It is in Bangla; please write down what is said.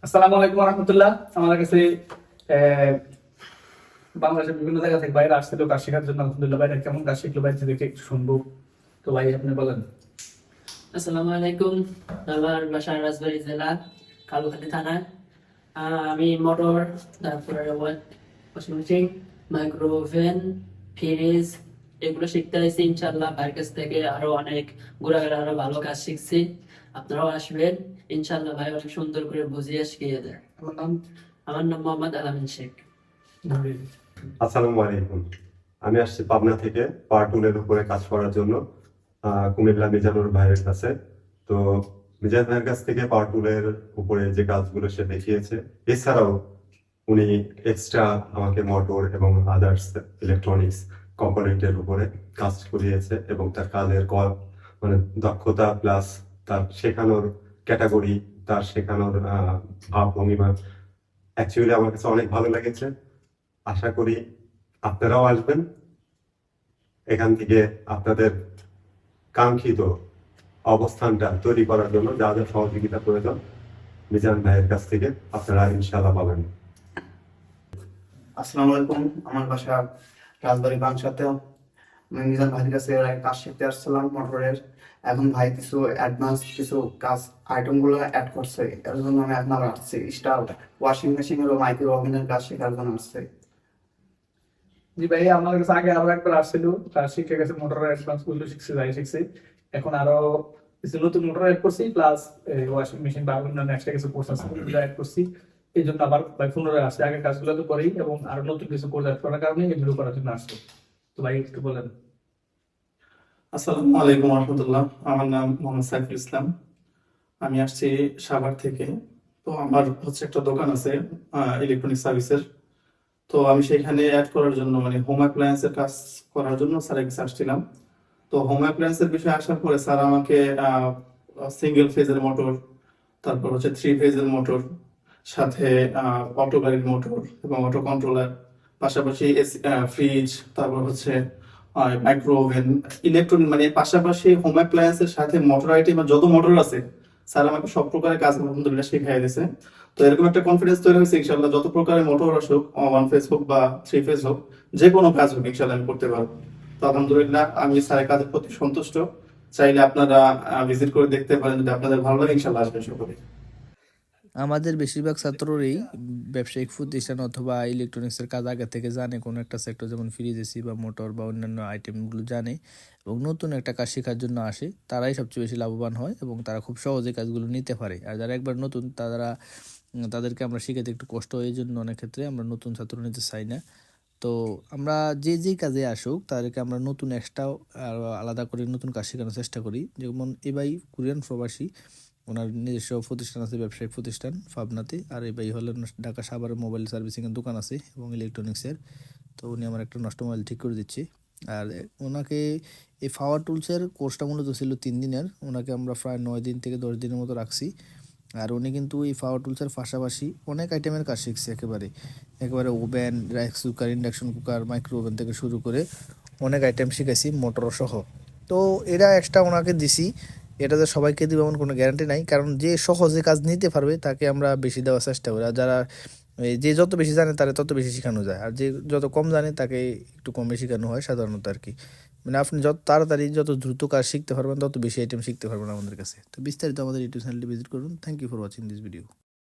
আসসালামু আলাইকুম রহমতুল্লাহ। আমাদের কাছে আহ, বাংলাদেশের বিভিন্ন জায়গা থেকে বাইরে আসছিল কাজ শেখার জন্য। আলহামদুলিল্লাহ, বাইরে কেমন কাজ শিখলো বাইরে দেখে একটু শুনবো। তো ভাই আপনি বলেন। আসসালামু আলাইকুম। আমার বাসা রাজবাড়ী জেলা কালুখালী থানায়। আমি মোটর, তারপরে washing machine, micro oven, fridge এগুলো শিখতে হয়েছি ইনশাল্লাহ। ভাইয়ের কাছ থেকে আরো অনেক ঘোরাঘুরে আরো ভালো কাজ শিখছি। আপনারাও আসবেন ইনশাল্লাহ। ভাই অনেক সুন্দর করে বুঝিয়ে শিখিয়ে দেয়। আমার নাম আমার নাম মোহাম্মদ আলামিন শেখ। নবীন। আসসালামু আলাইকুম। আমি আসছি পাবনা থেকে পাওয়ার টুলের উপরে কাজ করার জন্য কুমিল্লা মিজানুর ভাইয়ের কাছে। তো মিজান ভাইয়ের কাছ থেকে পাওয়ার টুলের উপরে যে কাজগুলো সে দেখিয়েছে, এছাড়াও উনি এক্সট্রা আমাকে মোটর এবং আদার্স ইলেকট্রনিক্স কম্পোনেন্টের উপরে কাজ করিয়েছে এবং তার কাজের মানে দক্ষতা প্লাস তার শেখানোর ক্যাটাগরি, তার শেখানোর ভাব ভঙ্গিমা অ্যাকচুয়ালি আমার কাছে অনেক ভালো লেগেছে। আশা করি আপনারাও আসবেন, এখান থেকে আপনাদের কাঙ্ক্ষিত অবস্থানটা তৈরি করার জন্য যা যা সহযোগিতা প্রয়োজন মিজান ভাইয়ের কাছ থেকে আপনারা ইনশাআল্লাহ পাবেন। আসসালামু আলাইকুম। আমার বাসা রাজবাড়ী বাংশাতেও। আমি মিজান ভাইয়ের কাছে কাজ শিখতে আসছিলাম মোটরের। এখন ভাই কিছু অ্যাডভান্স কিছু কাজ আইটেম গুলো অ্যাড করছে, এর জন্য আমি এখন আবার আসছি স্টার ওয়াশিং মেশিন ও মাইক্রো ওভেনের কাজ শেখার জন্য আসছে। জি ভাই, আমাদের কাছে আগে আরো একবার আসছিল, কাজ শিখে গেছে, মোটরের অ্যাডভান্স গুলো শিখছে, যাই শিখছে। এখন আরো কিছু নতুন মোটর অ্যাড করছি, প্লাস ওয়াশিং মেশিন বা অন্যান্য এক্সট্রা কিছু কোর্স আছে ওগুলো অ্যাড করছি। এই জন্য আবার ভাই পুনরায় আসছে, আগে কাজগুলো তো করেই এবং আরো নতুন কিছু কোর্স অ্যাড করার কারণে এগুলো করার জন্য আসছে। তো ভাই একটু বলেন। আসসালামু আলাইকুম রহমতুল্লাহ। আমার নাম মোহাম্মদ সাইফুল ইসলাম। আমি আসছি সাভার থেকে। তো আমার হচ্ছে একটা দোকান আছে ইলেকট্রনিক সার্ভিসের। তো আমি সেখানে অ্যাড করার জন্য মানে হোম অ্যাপ্লায়েন্সের কাজ করার জন্য স্যারের কাছে আসছিলাম। তো হোম অ্যাপ্লায়েন্সের বিষয়ে আসার পরে স্যার আমাকে সিঙ্গেল ফেজের মোটর, তারপর হচ্ছে থ্রি ফেজের মোটর, সাথে অটো গাড়ির মোটর এবং অটো কন্ট্রোলার, পাশাপাশি ফ্রিজ, তারপর হচ্ছে মাইক্রো ওভেন, ইলেকট্রনিক মানে পাশাপাশি হোম অ্যাপ্লায়েন্সের সাথে মোটর আইটেম যত মোটর আছে স্যার আমাকে সব প্রকারের কাজ আলহামদুলিল্লাহ শিখিয়ে দিয়েছে। তো এরকম একটা কনফিডেন্স তৈরি হয়েছে ইনশাল্লাহ যত প্রকারের মোটর আসুক, ওয়ান ফেজ হোক বা থ্রি ফেজ হোক, যে কোনো কাজ হোক ইনশাল্লাহ আমি করতে পারবো। তো আলহামদুলিল্লাহ আমি স্যারের কাজের প্রতি সন্তুষ্ট। চাইলে আপনারা ভিজিট করে দেখতে পারেন, যদি আপনাদের ভালো লাগে ইনশাল্লাহ আসবেন সকলে। আমাদের বেশিরভাগ ছাত্ররই ব্যবসায়িক প্রতিষ্ঠান অথবা ইলেকট্রনিক্সের কাজ আগে থেকে জানে, কোনো একটা সেক্টর যেমন ফ্রিজ, এসি বা মোটর বা অন্যান্য আইটেমগুলো জানে এবং নতুন একটা কাজ শেখার জন্য আসে, তারাই সবচেয়ে বেশি লাভবান হয় এবং তারা খুব সহজে কাজগুলো নিতে পারে। আর যারা একবার নতুন তাদেরকে আমরা শিখাতে একটু কষ্ট হয়, এই জন্য অনেক ক্ষেত্রে আমরা নতুন ছাত্র নিতে চাই না। তো আমরা যে কাজে আসুক তাদেরকে আমরা নতুন এক্সট্রা আলাদা করে নতুন কাজ শেখানোর চেষ্টা করি। যেমন এবাই কোরিয়ান প্রবাসী, ওনার নিজস্ব প্রতিষ্ঠান আছে, ব্যবসায়িক প্রতিষ্ঠান পাবনাতে। আর এই ভাই হলেন ঢাকা সাভারে মোবাইল সার্ভিসিংয়ের দোকান আছে এবং ইলেকট্রনিক্সের। তো উনি আমার একটা নষ্ট মোবাইল ঠিক করে দিচ্ছে। আর ওনাকে এই পাওয়ার টুলসের কোর্সটা মূলত ছিল 3 দিনের, ওনাকে আমরা প্রায় 9 দিন থেকে 10 দিনের মতো রাখছি। আর উনি কিন্তু এই পাওয়ার টুলসের পাশাপাশি অনেক আইটেমের কাজ শিখছে, একেবারে oven, rice cooker, induction cooker, micro oven থেকে শুরু করে অনেক আইটেম শিখেছি মোটর সহ। তো এরা এক্সট্রা ওনাকে দিছি, এটা যে সবাইকে দিব এমন কোনো গ্যারান্টি নাই, কারণ যে সহজে কাজ নিতে পারবে তাকে আমরা বেশি দেওয়ার চেষ্টা করি। আর যারা যে যত বেশি জানে তারা তত বেশি শেখানো যায়, আর যে যত কম জানে তাকে একটু কমে শেখানো হয় সাধারণত আর কি। মানে আপনি যত তাড়াতাড়ি যত দ্রুত কাজ শিখতে পারবেন তত বেশি আইটেম শিখতে পারবেন আমাদের কাছে। তো বিস্তারিত আমাদের ইউটিউব চ্যানেলটি ভিজিট করুন। Thank you for watching this video.